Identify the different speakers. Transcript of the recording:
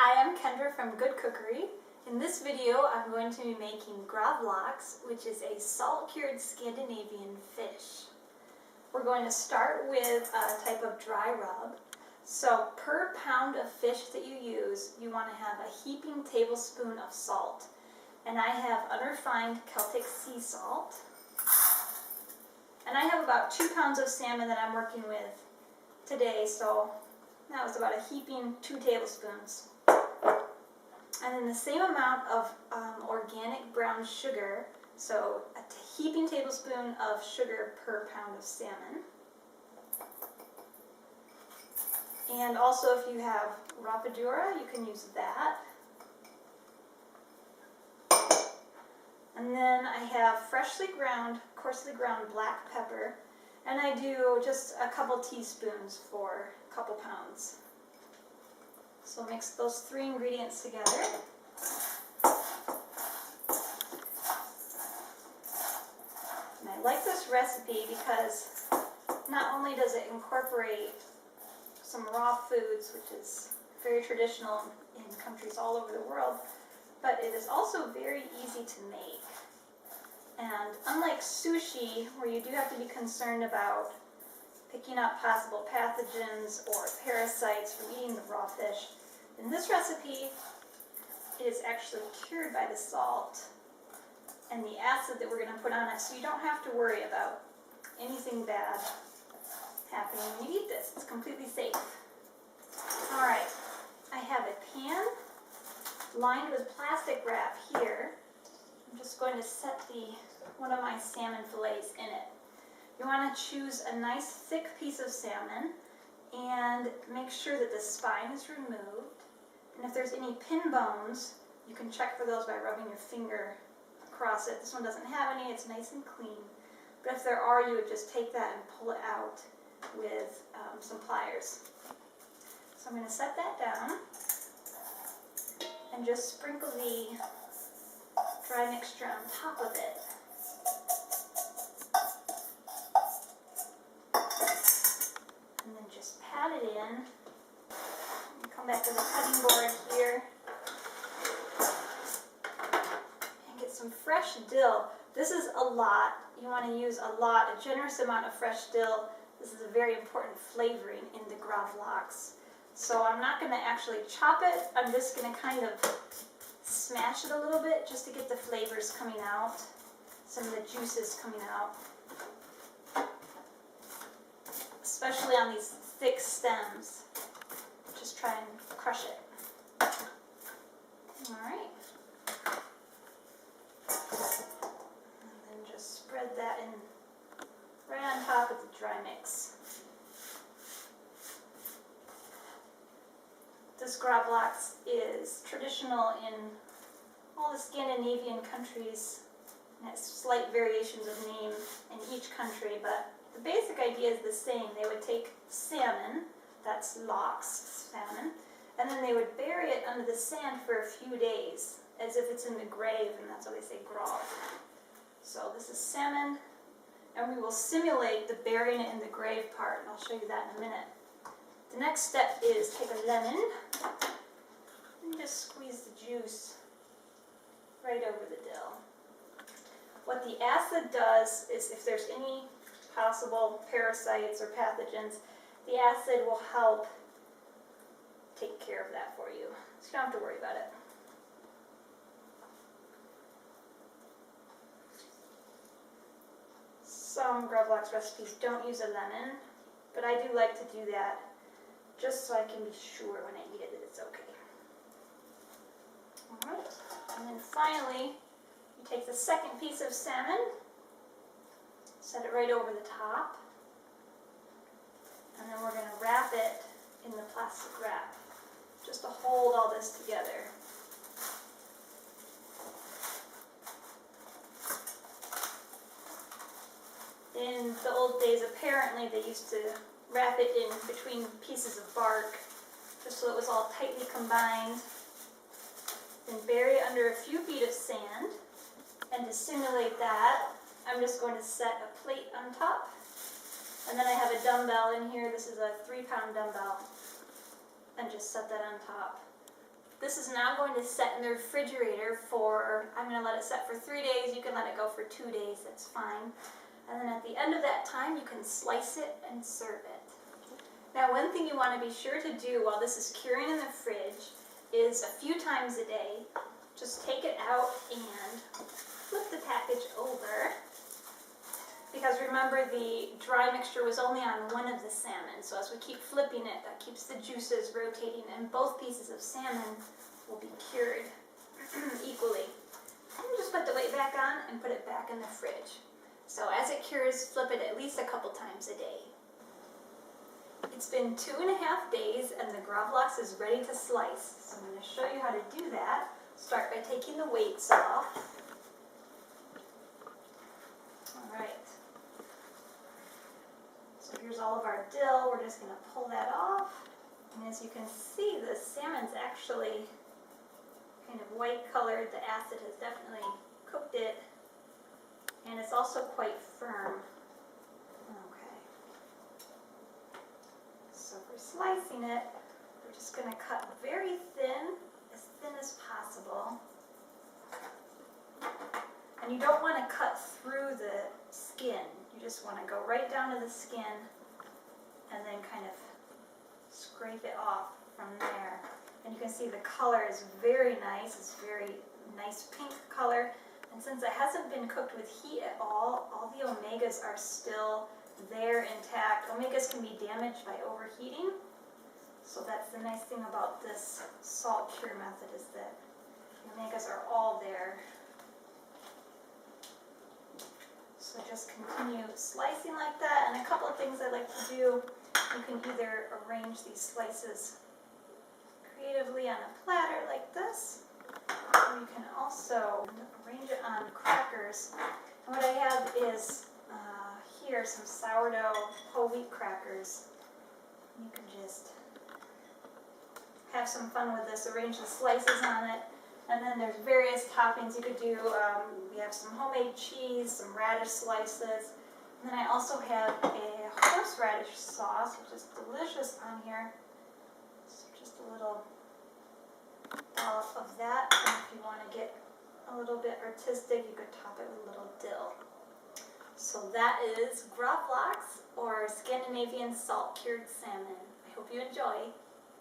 Speaker 1: Hi, I'm Kendra from Good Cookery. In this video, I'm going to be making Gravlaks, which is a salt-cured Scandinavian fish. We're going to start with a type of dry rub. So per pound of fish that you use, you want to have a heaping tablespoon of salt. And I have unrefined Celtic sea salt. And I have about 2 pounds of salmon that I'm working with today, so that was about a heaping 2 tablespoons. And then the same amount of organic brown sugar, so a heaping tablespoon of sugar per pound of salmon. And also if you have rapadura, you can use that. And then I have freshly ground, coarsely ground black pepper, and I do just a couple teaspoons for a couple pounds. So mix those 3 ingredients together. And I like this recipe because not only does it incorporate some raw foods, which is very traditional in countries all over the world, but it is also very easy to make. And unlike sushi, where you do have to be concerned about picking up possible pathogens or parasites from eating the raw fish, in this recipe, it is actually cured by the salt and the acid that we're going to put on it, so you don't have to worry about anything bad happening when you eat this. It's completely safe. Alright, I have a pan lined with plastic wrap here. I'm just going to set one of my salmon fillets in it. You want to choose a nice thick piece of salmon and make sure that the spine is removed. And if there's any pin bones, you can check for those by rubbing your finger across it. This one doesn't have any, it's nice and clean. But if there are, you would just take that and pull it out with some pliers. So I'm going to set that down and just sprinkle the dry mixture on top of it. And then just pat it in. Come back to the cutting board here and get some fresh dill. This is a lot. You want to use a generous amount of fresh dill. This is a very important flavoring in the Gravlaks. So I'm not going to actually chop it. I'm just going to kind of smash it a little bit just to get the flavors coming out, some of the juices coming out, especially on these thick stems. Just try and crush it. Alright. And then just spread that in right on top of the dry mix. This Gravlaks is traditional in all the Scandinavian countries, and has slight variations of name in each country, but the basic idea is the same. They would take salmon, that's lox salmon, and then they would bury it under the sand for a few days, as if it's in the grave, and that's why they say grav. So this is salmon, and we will simulate the burying it in the grave part, and I'll show you that in a minute. The next step is take a lemon and just squeeze the juice right over the dill. What the acid does is if there's any possible parasites or pathogens, the acid will help take care of that for you. So you don't have to worry about it. Some Gravlaks recipes don't use a lemon, but I do like to do that just so I can be sure when I eat it that it's okay. Alright, and then finally, you take the second piece of salmon, set it right over the top, and then we're going to wrap it in the plastic wrap, just to hold all this together. In the old days, apparently, they used to wrap it in between pieces of bark, just so it was all tightly combined. Then bury it under a few feet of sand, and to simulate that, I'm just going to set a plate on top. And then I have a dumbbell in here. This is a 3-pound dumbbell. And just set that on top. This is now going to set in the refrigerator for, I'm going to let it set for 3 days. You can let it go for 2 days, that's fine. And then at the end of that time, you can slice it and serve it. Now, one thing you want to be sure to do while this is curing in the fridge is a few times a day, just take it out and flip the package over. Because remember, the dry mixture was only on one of the salmon, so as we keep flipping it, that keeps the juices rotating, and both pieces of salmon will be cured equally. And just put the weight back on and put it back in the fridge. So as it cures, flip it at least a couple times a day. It's been 2.5 days, and the Gravlaks is ready to slice. So I'm going to show you how to do that. Start by taking the weights off. All right. So here's all of our dill. We're just going to pull that off. And as you can see, the salmon's actually kind of white colored. The acid has definitely cooked it. And it's also quite firm. Okay. So for slicing it, we're just going to cut very thin as possible. And you don't want to cut through the skin. You just want to go right down to the skin and then kind of scrape it off from there. And you can see the color is very nice. It's very nice pink color. And since it hasn't been cooked with heat at all the omegas are still there intact. Omegas can be damaged by overheating. So that's the nice thing about this salt cure method, is that the omegas are all there. So just continue slicing like that, and a couple of things I like to do, you can either arrange these slices creatively on a platter like this, or you can also arrange it on crackers. And what I have is here some sourdough whole wheat crackers. You can just have some fun with this, arrange the slices on it. And then there's various toppings you could do. We have some homemade cheese, some radish slices. And then I also have a horseradish sauce, which is delicious on here. So just a little dollop of that. And if you want to get a little bit artistic, you could top it with a little dill. So that is Gravlaks, or Scandinavian salt cured salmon. I hope you enjoy.